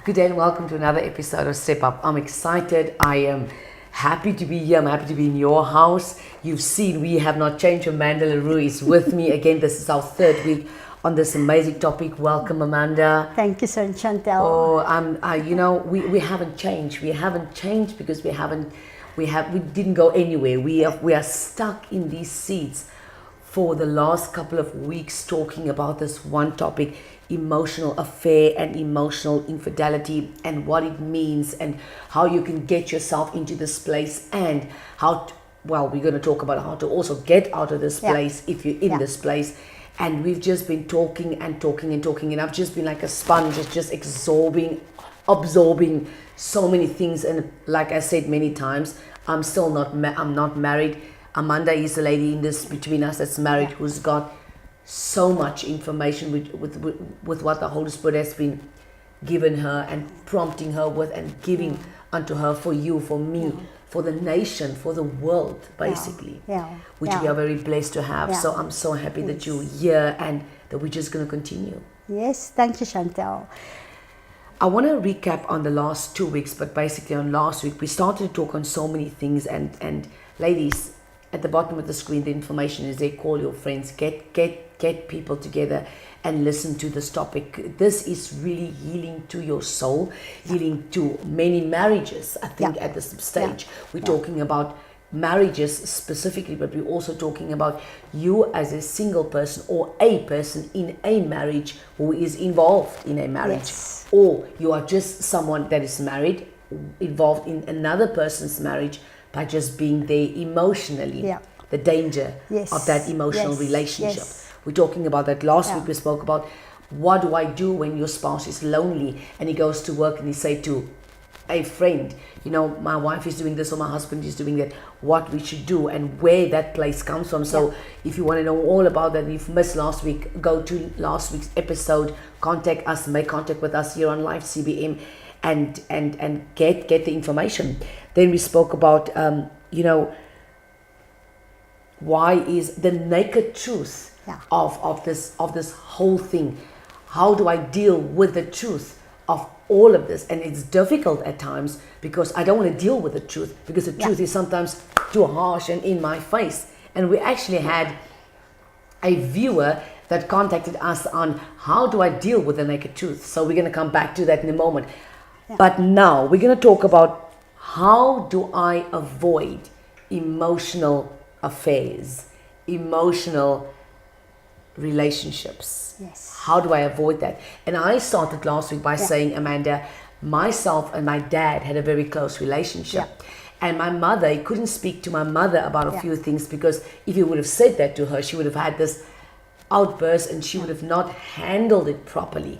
Good day and welcome to another episode of Step Up. I'm excited. I am happy to be here. I'm happy to be in your house. You've seen we have not changed. Amanda Roux is with me again. This is our third week on this amazing topic. Welcome, Amanda. Thank you, Sir Chantel. We haven't changed. We haven't changed because we didn't go anywhere. We are stuck in these seats for the last couple of weeks talking about this one topic, emotional affair and emotional infidelity, and what it means and how you can get yourself into this place, and we're going to talk about how to also get out of this place if you're in this place. And we've just been talking and talking and talking, and I've just been like a sponge, just absorbing so many things. And like I said many times, I'm not married. Amanda is the lady in this between us that's married, who's got so much information with what the Holy Spirit has been given her and prompting her with and giving unto her for you, for me, for the nation, for the world, basically, which we are very blessed to have. So I'm so happy that you're here and that we're just going to continue. Yes, thank you, Chantel. I want to recap on the last 2 weeks, but basically on last week, we started to talk on so many things, and ladies, at the bottom of the screen, the information is there. Call your friends, get people together and listen to this topic. This is really healing to your soul, healing to many marriages. I think at this stage, we're talking about marriages specifically, but we're also talking about you as a single person or a person in a marriage who is involved in a marriage, or you are just someone that is married, involved in another person's marriage, by just being there emotionally, the danger of that emotional relationship. We're talking about that. Last week we spoke about what do I do when your spouse is lonely and he goes to work and he say to a friend, my wife is doing this or my husband is doing that, what we should do and where that place comes from. So if you want to know all about that, if you missed last week, go to last week's episode, contact us, make contact with us here on Live CBM and get the information. Then we spoke about why is the naked truth of this whole thing. How do I deal with the truth of all of this? And it's difficult at times because I don't want to deal with the truth, because the truth is sometimes too harsh and in my face. And we actually had a viewer that contacted us on how do I deal with the naked truth. So we're going to come back to that in a moment. But now we're going to talk about how do I avoid emotional affairs, emotional relationships. How do I avoid that? And I started last week by saying, Amanda, myself and my dad had a very close relationship. And my mother, he couldn't speak to my mother about a few things, because if he would have said that to her, she would have had this outburst and she would have not handled it properly.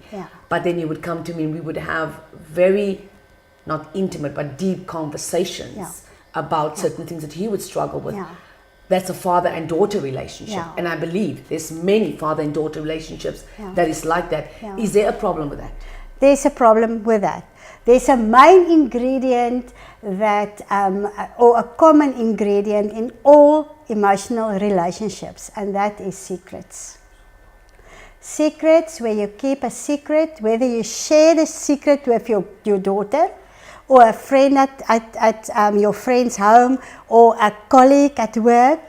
But then he would come to me and we would have very, not intimate, but deep conversations about certain things that he would struggle with. That's a father and daughter relationship. And I believe there's many father and daughter relationships that is like that. Is there a problem with that? There's a problem with that. There's a main ingredient that, or a common ingredient in all emotional relationships, and that is secrets. Secrets, where you keep a secret, whether you share the secret with your daughter, or a friend at your friend's home, or a colleague at work.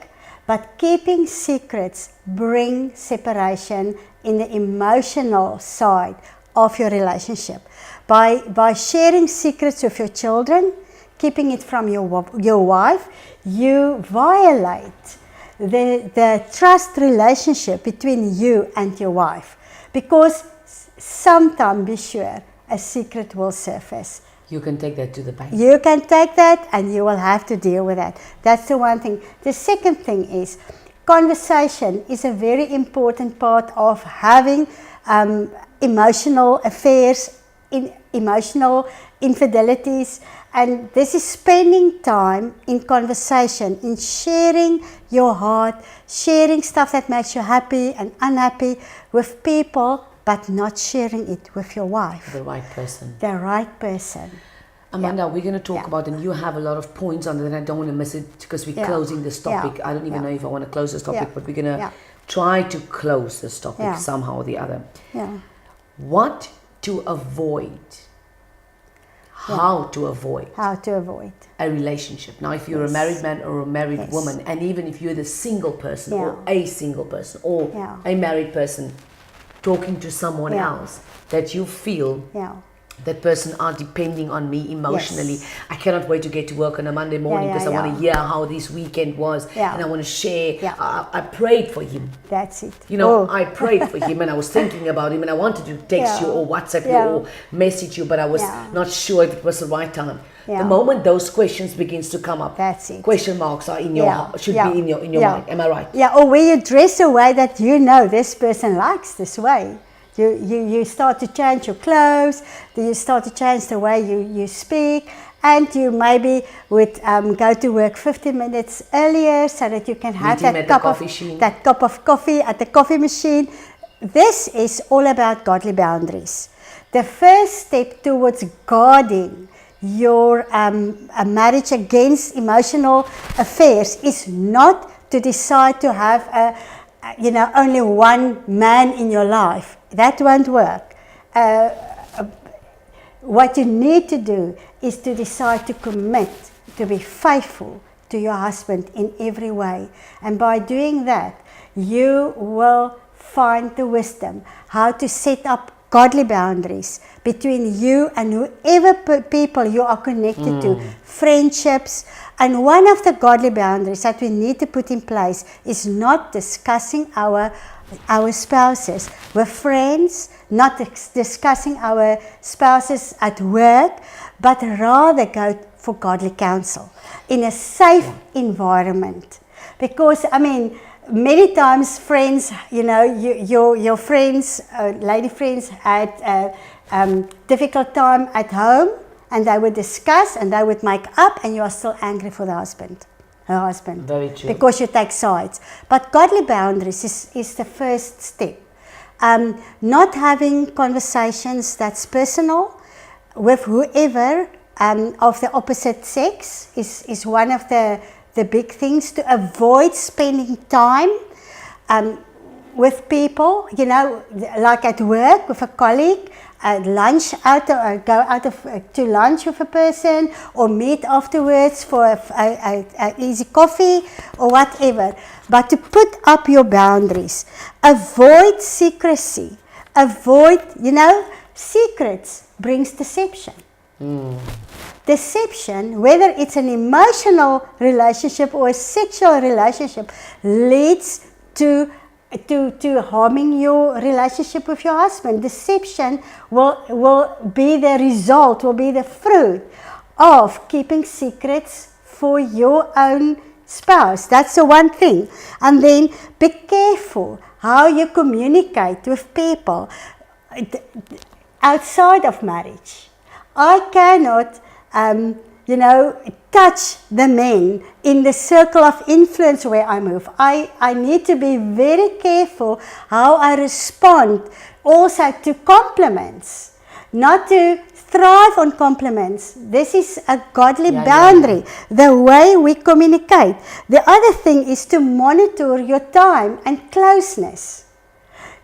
But keeping secrets bring separation in the emotional side of your relationship. By sharing secrets with your children, keeping it from your wife, you violate the trust relationship between you and your wife. Because sometime, be sure, a secret will surface. You can take that to the bank. You can take that and you will have to deal with that. That's the one thing. The second thing is, conversation is a very important part of having emotional affairs, emotional infidelities. And this is spending time in conversation, in sharing your heart, sharing stuff that makes you happy and unhappy with people, but not sharing it with your wife. The right person. The right person. Amanda, we're going to talk about, and you have a lot of points on that, and I don't want to miss it because we're closing this topic. I don't even know if I want to close this topic, but we're going to try to close this topic somehow or the other. What to avoid how to avoid a relationship. Now, if you're a married man or a married woman, and even if you're the single person or a single person or a married person talking to someone else that you feel that person are depending on me emotionally. I cannot wait to get to work on a Monday morning because I want to hear how this weekend was and I want to share. I prayed for him. That's it. You know, I prayed for him and I was thinking about him and I wanted to text you or WhatsApp you or message you, but I was not sure if it was the right time. The moment those questions begins to come up, that's it. Question marks are in your should be in your mind. Am I right? Yeah, or where you dress a way that you know this person likes this way. You start to change your clothes, you start to change the way you speak, and you maybe would go to work 15 minutes earlier so that you can have that cup of coffee at the coffee machine. This is all about godly boundaries. The first step towards guarding your a marriage against emotional affairs is not to decide to have only one man in your life. That won't work. What you need to do is to decide to commit, to be faithful to your husband in every way. And by doing that, you will find the how to set up godly boundaries between you and whoever people you are connected to, friendships. And one of the godly boundaries that we need to put in place is not discussing our spouses with friends, not discussing our spouses at work, but rather go for godly counsel in a safe environment. Because, I mean, many times friends, your friends, lady friends had a difficult time at home, and they would discuss and they would make up, and you are still angry for her husband. Very true. Because you take sides. But godly boundaries is the first step. Not having conversations that's personal with whoever of the opposite sex is one of the big things. To avoid spending time with people, like at work with a colleague, lunch go out to lunch with a person, or meet afterwards for a easy coffee or whatever. But to put up your boundaries, avoid secrecy, secrets brings deception. Deception, whether it's an emotional relationship or a sexual relationship, leads to harming your relationship with your husband. Deception will be the result, will be the fruit of keeping secrets for your own spouse. That's the one thing. And then be careful how you communicate with people outside of marriage. I cannot touch the men in the circle of influence where I move. I need to be very careful how I respond also to compliments, not to thrive on compliments. This is a godly boundary, the way we communicate. The other thing is to monitor your time and closeness.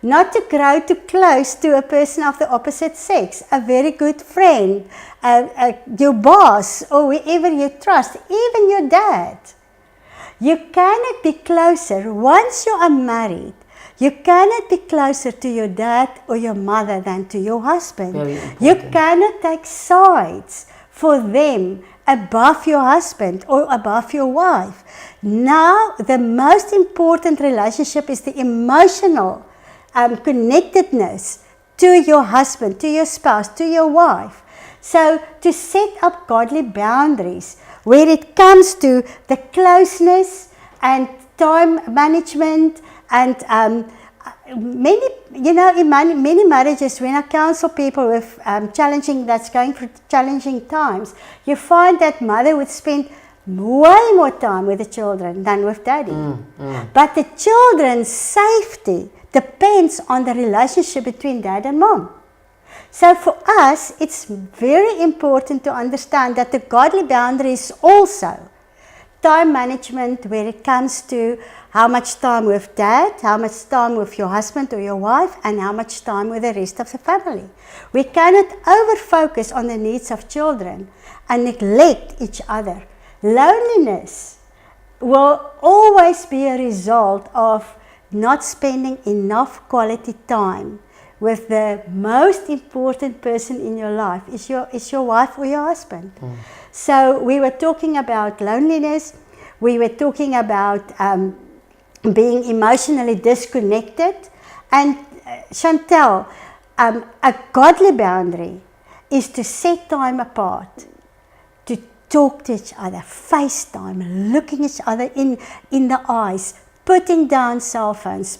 Not to grow too close to a person of the opposite sex, a very good friend, your boss, or whoever you trust, even your dad. You cannot be closer, once you are married, you cannot be closer to your dad or your mother than to your husband. You cannot take sides for them above your husband or above your wife. Now, the most important relationship is the emotional connectedness to your husband, to your spouse, to your wife. So to set up godly boundaries where it comes to the closeness and time management, and in many marriages, when I counsel people with that's going through challenging times, you find that mother would spend way more time with the children than with daddy. But the children's safety depends on the relationship between dad and mom. So for us, it's very important to understand that the godly boundary is also time management where it comes to how much time with dad, how much time with your husband or your wife, and how much time with the rest of the family. We cannot over-focus on the needs of children and neglect each other. Loneliness will always be a result of not spending enough quality time with the most important person in your life is your wife or your husband. So we were talking about loneliness, we were talking about being emotionally disconnected, and Chantel, a godly boundary is to set time apart, to talk to each other, FaceTime, looking each other in the eyes, putting down cell phones,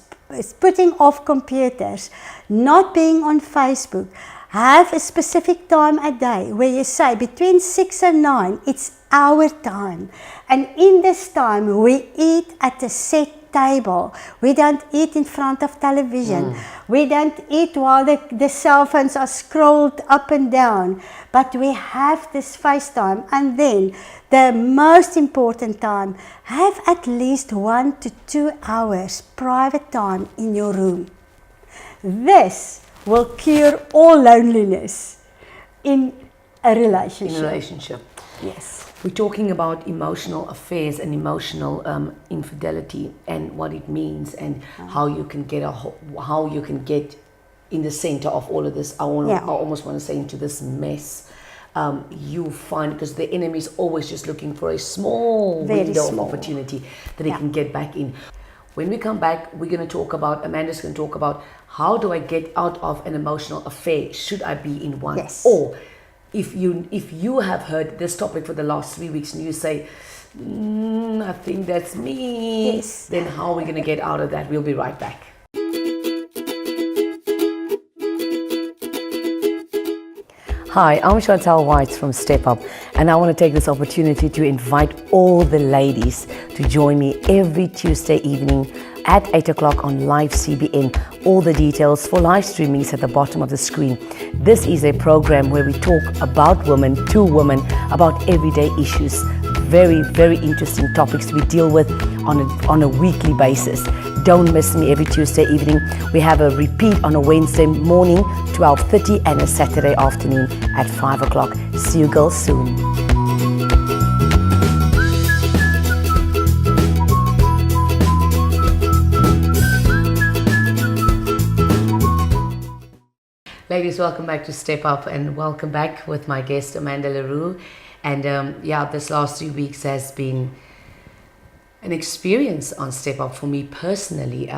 putting off computers, not being on Facebook. Have a specific time a day where you say between 6 and 9, it's our time. And in this time, we eat at a set table. We don't eat in front of television. We don't eat while the cell phones are scrolled up and down. But we have this FaceTime. And then the most important time, have at least 1 to 2 hours private time in your room. This will cure all loneliness in a relationship. In a relationship. Yes. We're talking about emotional affairs and emotional infidelity and what it means and how you can get in the center of all of this. I almost want to say into this mess. You find, because the enemy is always just looking for a small window of opportunity that he can get back in. When we come back, we're going to talk about, Amanda's going to talk about how do I get out of an emotional affair? Should I be in one? Yes. Or if you have heard this topic for the last 3 weeks and you say, I think that's me, yes, then how are we going to get out of that? We'll be right back. Hi, I'm Chantel White from Step Up, and I want to take this opportunity to invite all the ladies to join me every Tuesday evening at 8 o'clock on Live CBN. All the details for live streaming is at the bottom of the screen. This is a program where we talk about women, to women, about everyday issues. Very, very interesting topics we deal with on a weekly basis. Don't miss me every Tuesday evening. We have a repeat on a Wednesday morning, 12:30, and a Saturday afternoon at 5 o'clock. See you girls soon. Ladies, welcome back to Step Up, and welcome back with my guest Amanda Roux. And this last 3 weeks has been an experience on Step Up for me personally.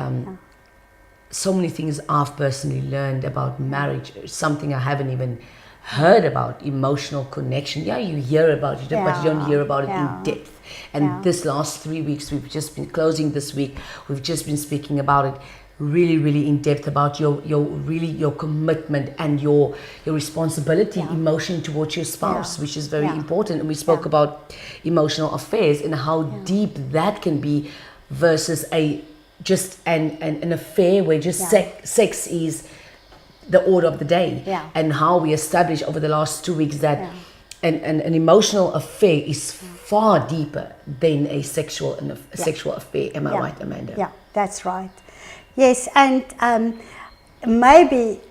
So many things I've personally learned about marriage, something I haven't even heard about, emotional connection. Yeah, you hear about it, but you don't hear about it in depth. And this last 3 weeks, we've just been closing this week, we've just been speaking about it really, really in depth about your commitment and your responsibility, emotion towards your spouse, which is very important. And we spoke about emotional affairs and how deep that can be versus an affair where just sex is the order of the day, and how we established over the last 2 weeks that an emotional affair is far deeper than a sexual affair. Am I right, Amanda? Yeah, that's right. Yes, and maybe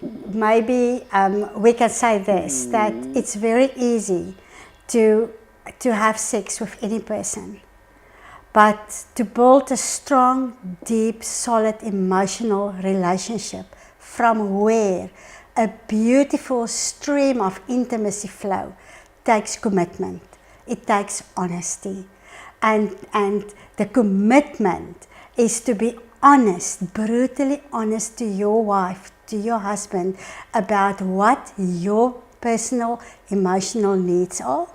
we can say this, that it's very easy to have sex with any person, but to build a strong, deep, solid emotional relationship from where a beautiful stream of intimacy flow takes commitment. It takes honesty, and the commitment is to be honest, brutally honest to your wife, to your husband, about what your personal emotional needs are.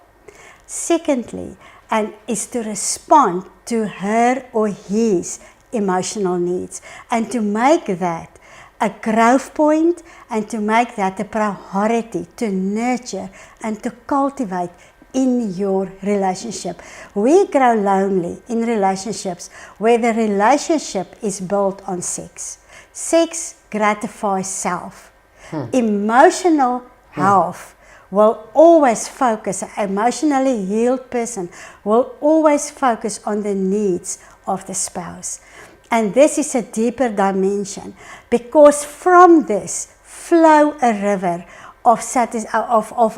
Secondly, and is to respond to her or his emotional needs, and to make that a growth point, and to make that a priority to nurture and to cultivate in your relationship. We grow lonely in relationships where the relationship is built on sex. Sex gratifies self. Emotional health will always focus, an emotionally healed person will always focus on the needs of the spouse. And this is a deeper dimension, because from this flow a river of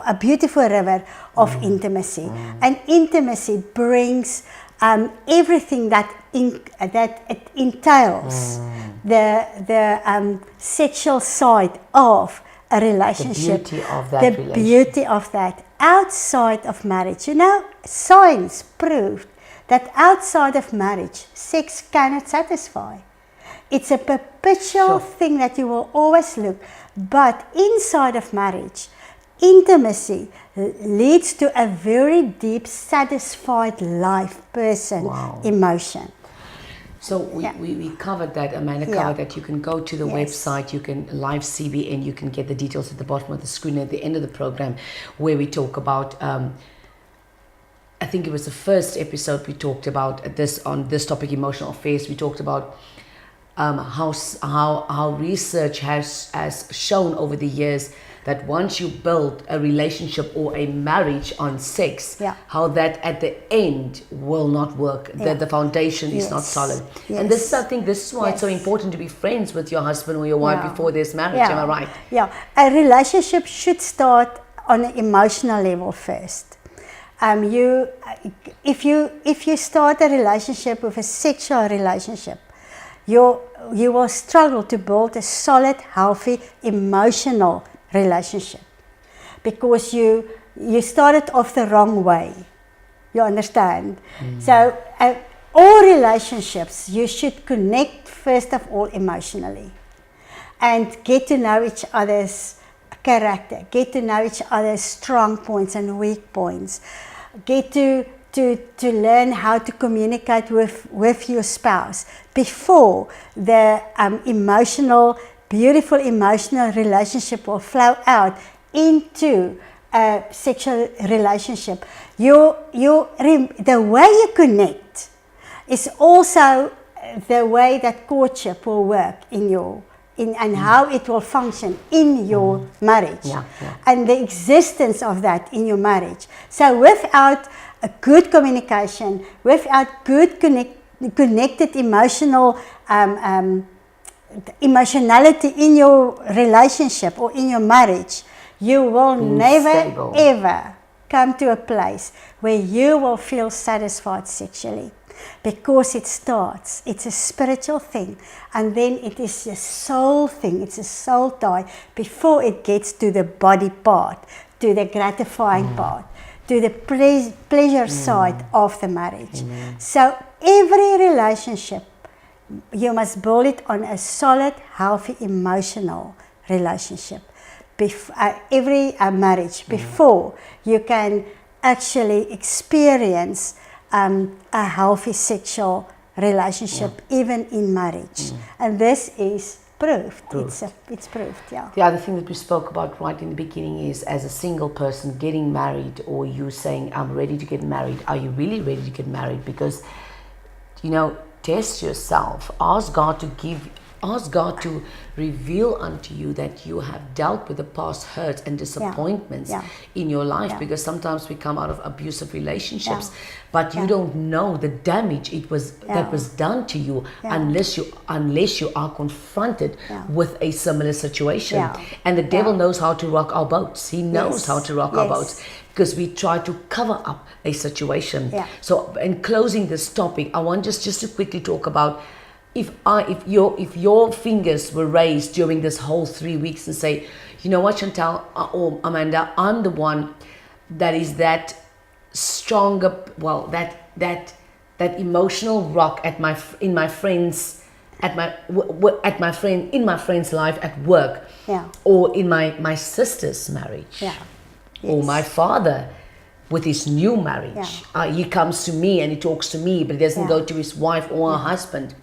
a beautiful river of intimacy. And intimacy brings everything that it entails the sexual side of a relationship, The beauty of that the relationship. beauty of that outside of marriage. You know, science proved that outside of marriage, sex cannot satisfy. It's a perpetual thing that you will always look. But inside of marriage, intimacy leads to a very deep, satisfied life person emotion. So we covered that, Amanda covered that. You can go to the website, you can live CBN, you can get the details at the bottom of the screen at the end of the program, where we talk about, I think it was the first episode we talked about this, on this topic, emotional affairs. We talked about how research has shown over the years that once you build a relationship or a marriage on sex, how that at the end will not work, that the foundation is not solid. And this is, I think, this is why it's so important to be friends with your husband or your wife before there's marriage. Am I right? Yeah, a relationship should start on an emotional level first. If you start a relationship with a sexual relationship, you will struggle to build a solid, healthy, emotional relationship, because you started off the wrong way. You understand? So all relationships, you should connect first of all emotionally, and get to know each other's character, get to know each other's strong points and weak points, get to learn how to communicate with your spouse before the beautiful emotional relationship will flow out into a sexual relationship. The way you connect is also the way that courtship will work and how it will function in your marriage, and the existence of that in your marriage. So without a good communication, without good connected emotionality in your relationship or in your marriage, you will never ever come to a place where you will feel satisfied sexually, because it's a spiritual thing, and then it is a soul thing, it's a soul tie before it gets to the body part, to the gratifying part, to the pleasure side of the marriage. So every relationship, you must build it on a solid, healthy, emotional relationship. Every marriage, before you can actually experience a healthy sexual relationship, even in marriage. And this is proved. It's proved, The other thing that we spoke about right in the beginning is, as a single person getting married, or you saying, I'm ready to get married, are you really ready to get married? Because, test yourself. Ask God to reveal unto you that you have dealt with the past hurts and disappointments in your life, because sometimes we come out of abusive relationships, but you don't know the damage that was done to you unless you are confronted with a similar situation. And the devil knows how to rock our boats. He knows how to rock our boats, because we try to cover up a situation. So in closing this topic, I want just to quickly talk about, if your fingers were raised during this whole 3 weeks and say, you know what, Chantal or Amanda, I'm the one that is that stronger, that emotional rock in my friend's life at work, or in my sister's marriage, or my father with his new marriage. He comes to me and he talks to me, but he doesn't go to his wife or her husband.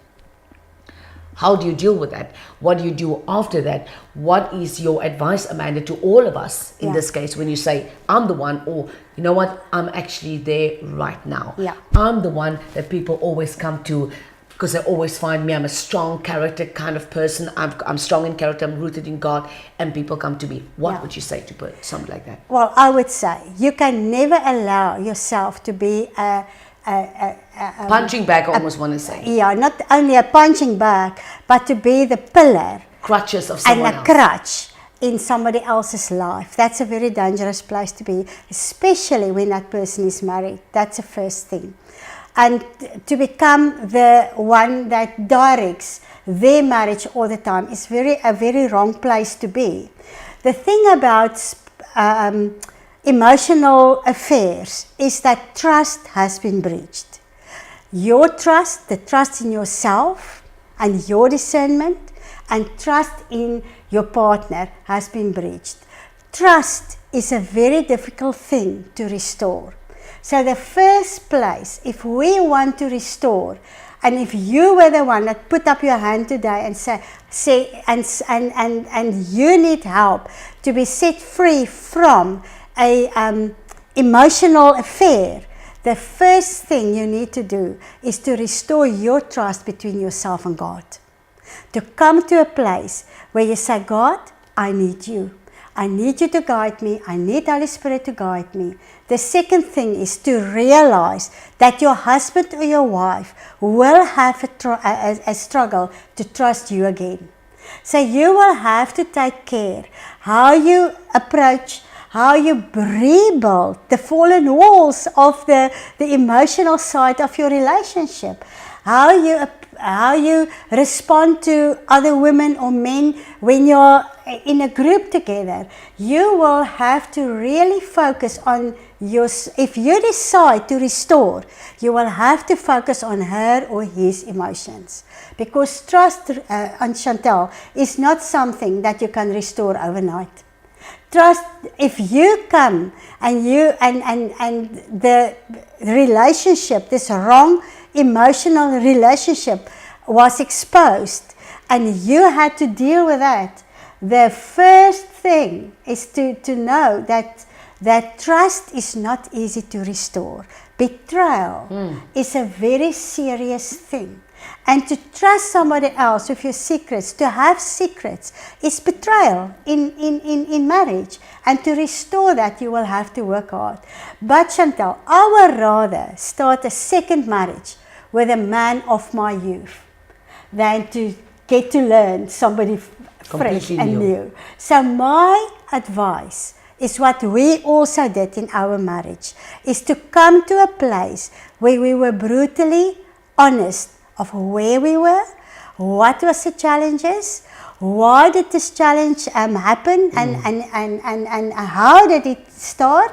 How do you deal with that? What do you do after that? What is your advice, Amanda, to all of us in this case, when you say, I'm the one, or you know what, I'm actually there right now. I'm the one that people always come to because they always find me, I'm a strong character kind of person. I'm strong in character, I'm rooted in God, and people come to me. What would you say to somebody like that? Well, I would say you can never allow yourself to be a punching bag, I almost want to say. Yeah, not only a punching bag, but to be the pillar. Crutches of someone else. And a crutch in somebody else's life. That's a very dangerous place to be, especially when that person is married. That's the first thing. And to become the one that directs their marriage all the time is a very wrong place to be. The thing about emotional affairs is that trust has been breached. Your trust, the trust in yourself and your discernment, and trust in your partner has been breached. Trust is a very difficult thing to restore. So the first place, if we want to restore, and if you were the one that put up your hand today and say and you need help to be set free from a emotional affair, the first thing you need to do is to restore your trust between yourself and God. To come to a place where you say, God, I need you. I need you to guide me. I need Holy Spirit to guide me. The second thing is to realize that your husband or your wife will have a struggle to trust you again. So you will have to take care how you approach, how you rebuild the fallen walls of the emotional side of your relationship, how you respond to other women or men when you're in a group together. You will have to really focus on if you decide to restore, you will have to focus on her or his emotions. Because trust, and Chantal, is not something that you can restore overnight. Trust, if you come and the relationship, this wrong emotional relationship was exposed and you had to deal with that, the first thing is to know that trust is not easy to restore. Betrayal is a very serious thing. And to trust somebody else with your secrets, to have secrets, is betrayal in marriage. And to restore that, you will have to work hard. But Chantal, I would rather start a second marriage with a man of my youth than to get to learn somebody fresh and new. So my advice is what we also did in our marriage, is to come to a place where we were brutally honest of where we were, what was the challenges, why did this challenge happen, and how did it start,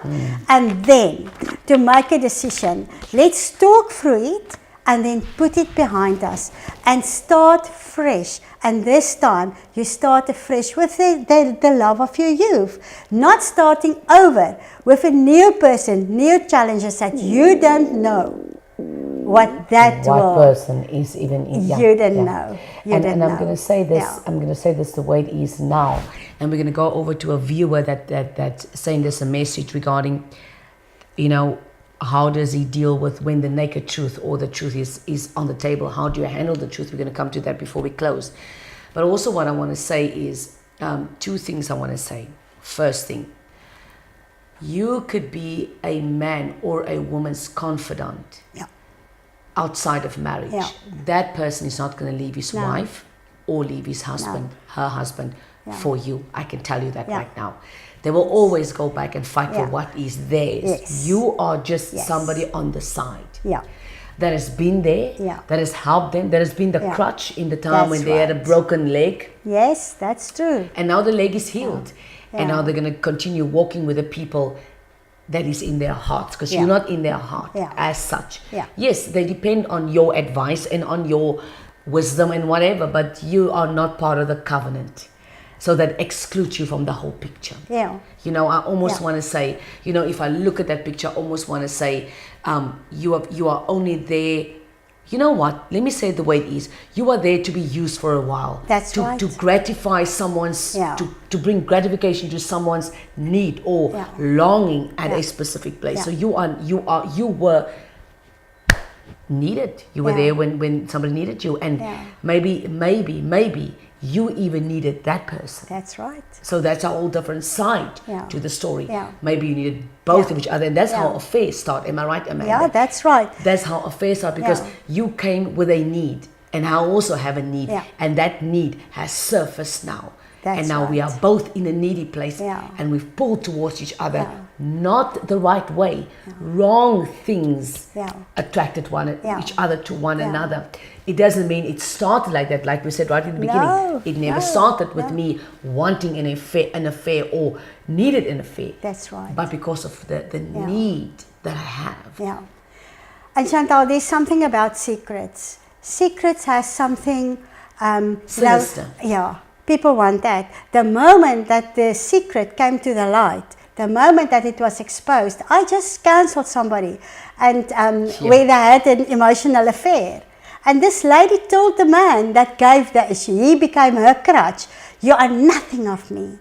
and then to make a decision. Let's talk through it and then put it behind us and start fresh. And this time you start afresh with the love of your youth, not starting over with a new person, new challenges that you don't know what person is even in. You didn't know. And I'm going to say this. Yeah. I'm going to say this the way it is now, and we're going to go over to a viewer that's saying this a message regarding, how does he deal with when the naked truth or the truth is on the table? How do you handle the truth? We're going to come to that before we close. But also what I want to say is two things I want to say. First thing, you could be a man or a woman's confidant outside of marriage. Yeah. That person is not going to leave his wife or leave his husband, her husband, for you. I can tell you that right now. They will always go back and fight for what is theirs. Yes. You are just somebody on the side that has been there, that has helped them, that has been the crutch in the time when they had a broken leg. Yes, that's true. And now the leg is healed. And now they're going to continue walking with the people that is in their hearts, because you're not in their heart as such. Yes, they depend on your advice and on your wisdom and whatever, but you are not part of the covenant. So that excludes you from the whole picture. Yeah. I almost want to say, if I look at that picture, I almost want to say, you are only there. You know what? Let me say it the way it is. You are there to be used for a while. That's right. To gratify someone's, to bring gratification to someone's need or longing at a specific place. So you were needed. You were Yeah. there when somebody needed you, and Yeah. maybe you even needed that person. That's right. So that's a whole different side Yeah. to the story. Yeah. Maybe you needed both Yeah. of each other, and that's how Yeah. affairs start. Am I right, Amanda? Yeah, that's right. That's how affairs start, because Yeah. you came with a need, and I also have a need, Yeah. and that need has surfaced now. That's and now we right. are both in a needy place, Yeah. and we've pulled towards each other, Yeah. not the right way. Wrong things Yeah. attracted Yeah. each other to one Yeah. another. It doesn't mean it started like that, like we said right in the beginning. No, It never no, started with no. me wanting an affair or needed an affair. That's right. But because of the need that I have. Yeah. And Chantal, there's something about secrets. Secrets has something Sinister. Yeah. People want that. The moment that the secret came to the light, the moment that it was exposed, I just cancelled somebody, and where they had an emotional affair. And this lady told the man that gave he became her crutch. You are nothing of me.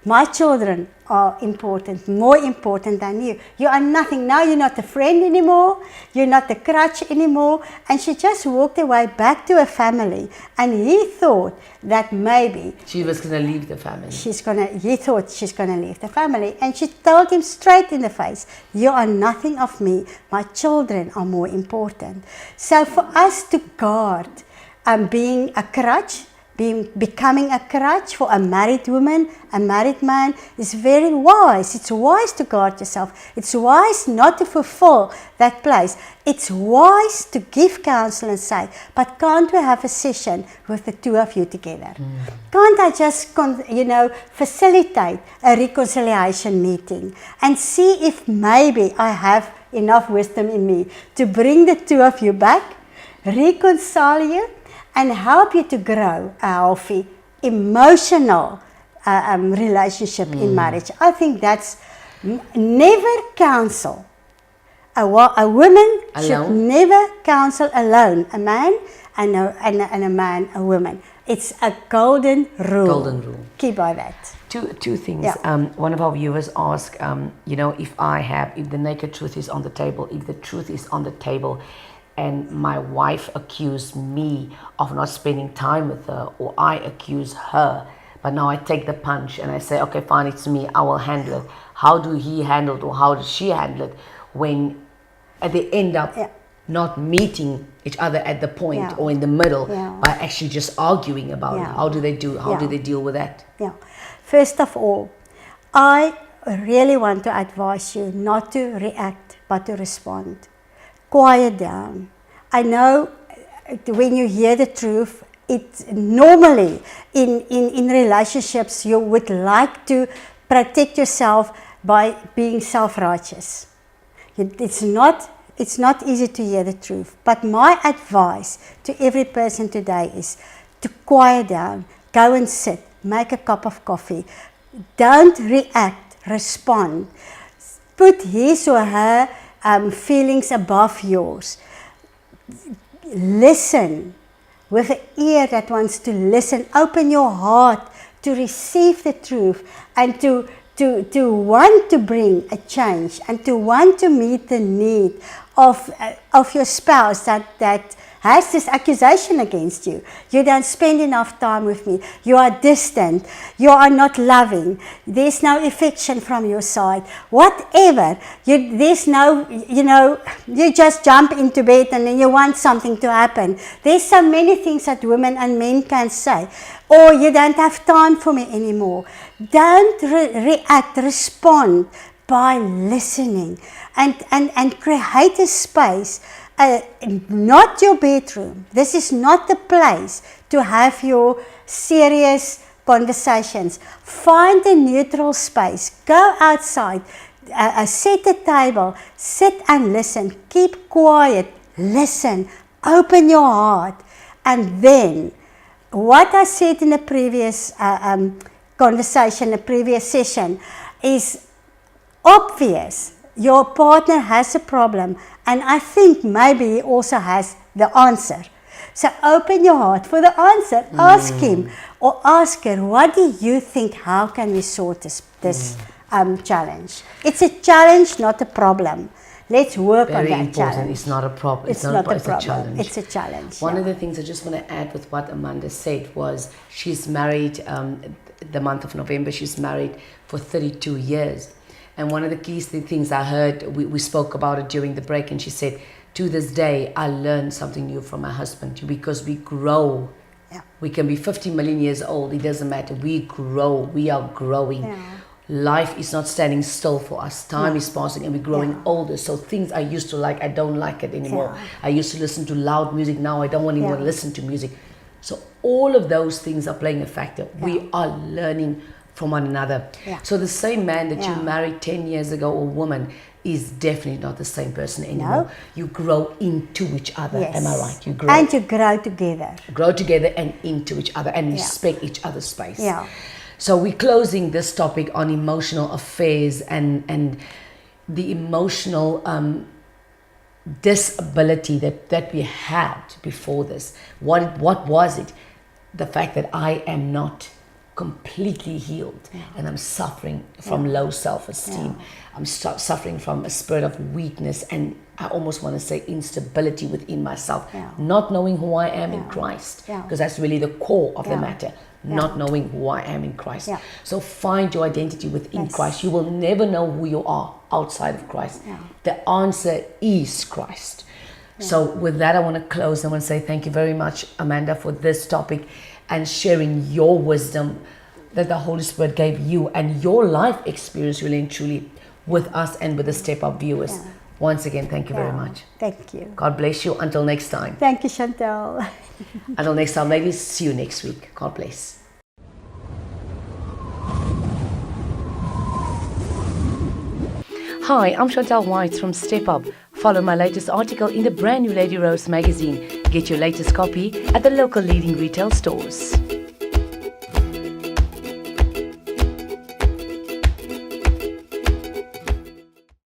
My children are important, more important than you. You are nothing. Now you're not a friend anymore. You're not the crutch anymore. And she just walked away back to her family. And he thought that maybe She was going to leave the family. he thought she's going to leave the family. And she told him straight in the face, you are nothing of me. My children are more important. So for us to guard being a crutch, becoming a crutch for a married woman, a married man, is very wise. It's wise to guard yourself. It's wise not to fulfill that place. It's wise to give counsel and say, but can't we have a session with the two of you together? Can't I just, facilitate a reconciliation meeting and see if maybe I have enough wisdom in me to bring the two of you back, reconcile you, and help you to grow a healthy, emotional relationship in marriage. I think that's never counsel. A woman should never counsel alone. A man and a man, a woman. It's a golden rule. Golden rule. Keep by that. Two things. Yeah. One of our viewers asked, if the naked truth is on the table, if the truth is on the table, and my wife accused me of not spending time with her, or I accuse her, but now I take the punch and I say, okay, fine, it's me, I will handle it. How do he handle it, or how does she handle it, when they end up not meeting each other at the point or in the middle, by actually just arguing about it? How do they deal with that? Yeah. First of all, I really want to advise you not to react, but to respond. Quiet down. I know when you hear the truth, it's normally in relationships you would like to protect yourself by being self-righteous. It's not easy to hear the truth. But my advice to every person today is to quiet down, go and sit, make a cup of coffee. Don't react, respond. Put his or her feelings above yours. Listen with an ear that wants to listen. Open your heart to receive the truth and to want to bring a change and to want to meet the need of your spouse that has this accusation against you. You don't spend enough time with me. You are distant. You are not loving. There's no affection from your side. Whatever. There's no, you just jump into bed and then you want something to happen. There's so many things that women and men can say. Or you don't have time for me anymore. Don't react, respond by listening and create a space. Not your bedroom. This is not the place to have your serious conversations. Find a neutral space. Go outside. Set a table. Sit and listen. Keep quiet. Listen. Open your heart. And then, what I said in the previous conversation, the previous session, is obvious. Your partner has a problem, and I think maybe he also has the answer. So open your heart for the answer. Ask him or ask her, what do you think? How can we sort this challenge? It's a challenge, not a problem. Let's work Very on that important. challenge. It's not a problem. It's not a It's a problem. challenge. It's a challenge. One yeah. of the things I just want to add with what Amanda said was she's married the month of November. She's married for 32 years. And one of the key things I heard, we spoke about it during the break, and she said, to this day, I learned something new from my husband because we grow. Yeah. We can be 50 million years old. It doesn't matter. We grow. We are growing. Yeah. Life is not standing still for us. Time is passing and we're growing Yeah. older. So things I used to like, I don't like it anymore. Yeah. I used to listen to loud music. Now I don't want anyone Yeah. to listen to music. So all of those things are playing a factor. We are learning from one another. Yeah. So the same man that you Yeah. married 10 years ago or woman is definitely not the same person anymore. No. You grow into each other. Yes. Am I right? You grow, And to grow together. grow together and into each other and respect each other's space. Yeah. So we're closing this topic on emotional affairs and the emotional disability that we had before this. What was it? The fact that I am not completely healed and I'm suffering from low self-esteem. I'm suffering from a spirit of weakness and I almost want to say instability within myself. Not knowing who I am in Christ, because that's really the core of the matter. Not knowing who I am in Christ. So find your identity within Christ. You will never know who you are outside of Christ. The answer is Christ. So with that, I want to close. I want to say thank you very much, Amanda, for this topic and sharing your wisdom that the Holy Spirit gave you and your life experience really and truly with us and with the Step Up viewers. Once again, thank you very much. Thank you. God bless you. Until next time. Thank you, Chantal. Until next time, ladies, see you next week. God bless. Hi, I'm Chantal White from Step Up. Follow my latest article in the brand new Lady Rose magazine. Get your latest copy at the local leading retail stores.